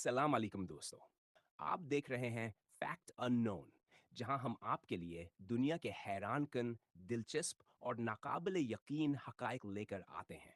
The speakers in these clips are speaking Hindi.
अस्सलाम वालेकुम दोस्तों। आप देख रहे हैं फैक्ट अननोन, जहां हम आपके लिए दुनिया के हैरानकुन, दिलचस्प और नाकाबिले यकीन हकाइक लेकर आते हैं।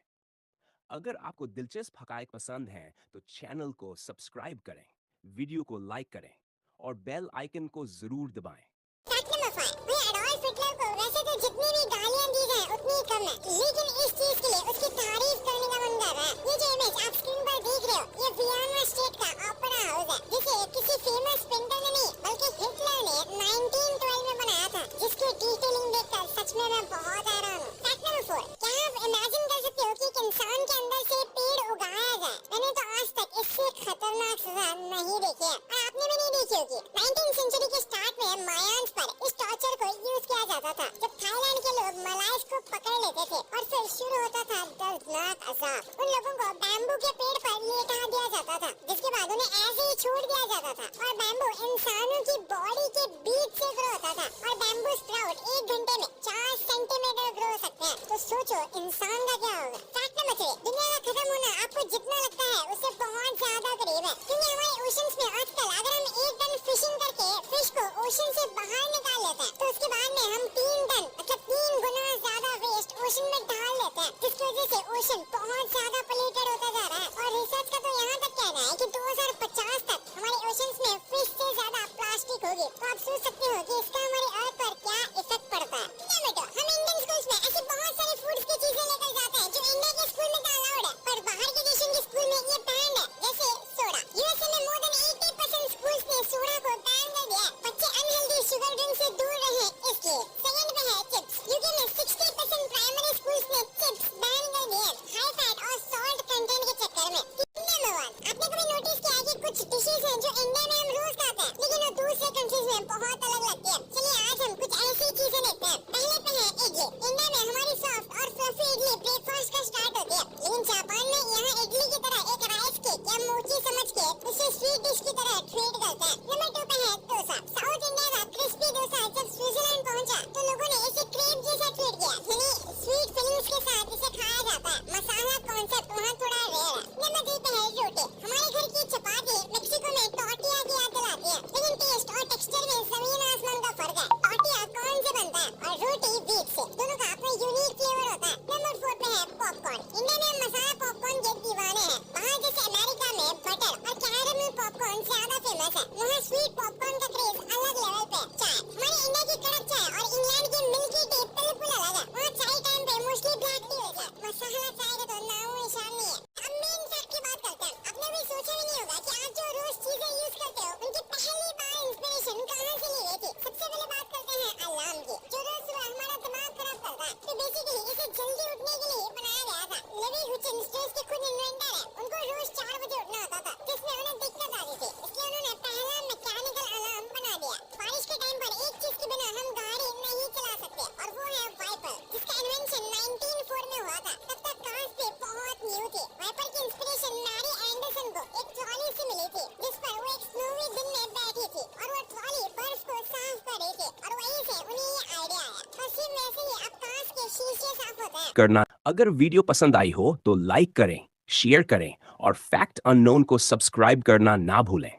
अगर आपको दिलचस्प हकाइक पसंद हैं, तो चैनल को सब्सक्राइब करें, वीडियो को लाइक करें और बेल आइकन को ज़रूर दबाएं। फैक्ट नंबर 5 भाई एडोल्फ हिटलर को वैसे तो जितनी भी गालियां दी जाए उतनी ही कम है, लेकिन इस चीज के लिए उसकी तारीफ करने का मन कर रहा है। ये जो इमेज आप स्क्रीन पर देख रहे हो, ये वियना स्टेट का ओपेरा हाउस है, जिसे किसी फेमस पेंटर ने नहीं बल्कि हिटलर ने 1912 में बनाया था, जिसकी डिटेलिंग देखकर सच में मैं बहुत हैरान हूँ। फैक्ट नंबर 4 क्या आप इमेजिन कर सकते हो कि एक इंसान के अंदर से पेड़ उगाया जाए? मैंने तो आज तक इससे खतरनाक सजा नहीं देखी है, और आपने भी नहीं देखी होगी। 19th सेंचुरी के स्टार्ट में मायान्स पर इस टॉर्चर को यूज किया जाता था, जब थाईलैंड के लोग मलाइस को पकड़ लेते थे और फिर शुरू होता था दर्दनाक अजाब। उन लोगों को बैम्बू के पेड़ पर लेटा दिया जाता था, जिसके बाद उन्हें ऐसे ही छोड़ दिया जाता था, और बैम्बू इंसानों की बॉडी के बीच से ग्रो होता था, और बैम्बू स्प्राउट 1 घंटे में 4 सेंटीमीटर ग्रो हो सकते हैं। तो सोचो इंसान का क्या होगा। फैक्ट नंबर 3 दुनिया का खत्म होना आपको जितना लगता है उससे बहुत ज्यादा करीब है, क्योंकि हमारे ओशंस में आजकल अगर हम 1 टन फिशिंग करके फिश को ओशन से बाहर निकाल लेते हैं, तो उसके बाद में हम 3 टन मतलब 3 गुना ज्यादा वेस्ट ओशन में डाल लेते हैं, जिसकी वजह से ओशन बहुत ज्यादा पोल्यूटेड होता जा रहा है। और रिसर्च का तो यहाँ तक कहना है कि 2050 तक हमारे ओशंस में फिश से ज्यादा प्लास्टिक होगी। तो आप सोच सकते हो कि इसका हमारे अर्थ पर क्या इफेक्ट पड़ता है। बेटा हम इंडियन स्कूल्स में ऐसी बहुत सारी फूड्स की चीजें लेकर जाते हैं जो इंडिया के स्कूल में तो अलाउड है, पर बाहर के देशों के स्कूल में ये बैंड है, जैसे सोडा। यूएसए में मोर देन 80% स्कूल्स ने सोडा को बैन कर दिया है, बच्चे अनहेल्दी शुगर ड्रिंक से दूर रहे इसलिए। सेकंड पे है चिप्स। यूके में 60% प्राइमरी स्कूल्स ने चिप्स बैन कर दिए हाई फैट और सॉल्ट कंटेंट के चक्कर में। नंबर 1 आपने कभी नोटिस किया कि कुछ डिशेस हैं जो इंडिया में हम रोज खाते हैं, लेकिन वो दूसरे कंट्रीज में बहुत अलग लगती है। चलिए आज हम कुछ ऐसी चीजें देखते हैं। पहले पे है इडली। इंडिया में हमारी सॉफ्ट और फ्लफी इडली ब्रेकफास्ट का स्टार्ट होती है, लेकिन जापान में यहाँ इडली की तरह एक राइस केक या मोची समझ के उसे स्वीट डिश की तरह ट्रीट करते हैं। नंबर 2 पे है डोसा। साउथ इंडिया का क्रिस्पी डोसा जब स्विट्जरलैंड पहुंचा तो लोगों ने इसे क्रेप जैसा ट्रीट किया, यानी स्वीट फिलिंग्स के साथ इसे खाया जाता है। मसाला कॉन्सेप्ट वहाँ थोड़ा रेयर है। नंबर 3 पे है रोटी। हमारे घर की चपाती मेक्सिको में टॉर्टिया की याद दिलाती है, लेकिन टेस्ट और टेक्सचर में जमीन आसमान का फर्क है। टॉर्टिया कॉर्न से बनता है और रोटी व्हीट से, दोनों का अपना यूनिक फ्लेवर होता है। नंबर 4 पे है पॉपकॉर्न। इंडिया में मसाला पॉपकॉर्न के दीवाने हैं। बाहर जैसे अमेरिका में बटर और कैरेमल पॉपकॉर्न ज्यादा फेमस है, वहाँ स्वीट पॉपकॉर्न का क्रेज अलग लेवल पे। चाय हमारे इंडिया की कड़क चाय और इंग्लैंड की मिल्की टी बिल्कुल अलग है। वहाँ चाय टाइम पे मोस्टली ब्लैक टी होता है, मसाला चाय का तो नामो निशान नहीं है। अब मेन फैक्ट की बात करते हैं। आपने भी सोचा भी नहीं होगा कि आप जो रोज चीजें यूज करते हो उनकी पहली बार इंस्पिरेशन कहाँ से ली गई थी। सबसे पहले बात करते हैं अलार्म की, जो रोज सुबह हमारा दिमाग खराब करता है। तो बेसिकली इसे जल्दी उठने के लिए बनाया गया था। लेवी हुचिन्स जो इसके खुद इन्वेंटर है, उनको रोज 4 बजे उठना होता था, जिसमें उन्हें दिक्कत आती थी, इसलिए उन्होंने पहला मैकेनिकल अलार्म बना दिया। बारिश के टाइम पर एक चीज के बिना हम गाड़ी नहीं चला सकते, और वो है वाइपर, जिसका इन्वेंशन 1904 में हुआ था। तब तक कार्स पे बहुत न्यू थी। वाइपर की इंस्पिरेशन मैरी एंडरसन को एक ट्रॉली से मिली थी, जिस पर वो एक स्नोवी दिन में बैठी थी, और वो ट्रॉली बर्फ को साफ कर रही थी, और वहीं से उन्हें ये आइडिया आया। और सिर्फ वैसे ही अब कार्स के शीशे साफ होते हैं। करना अगर वीडियो पसंद आई हो तो लाइक करें, शेयर करें और फैक्ट अननोन को सब्सक्राइब करना ना भूलें।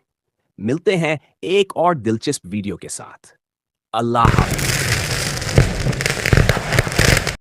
मिलते हैं एक और दिलचस्प वीडियो के साथ। अल्लाह हाफ़िज़।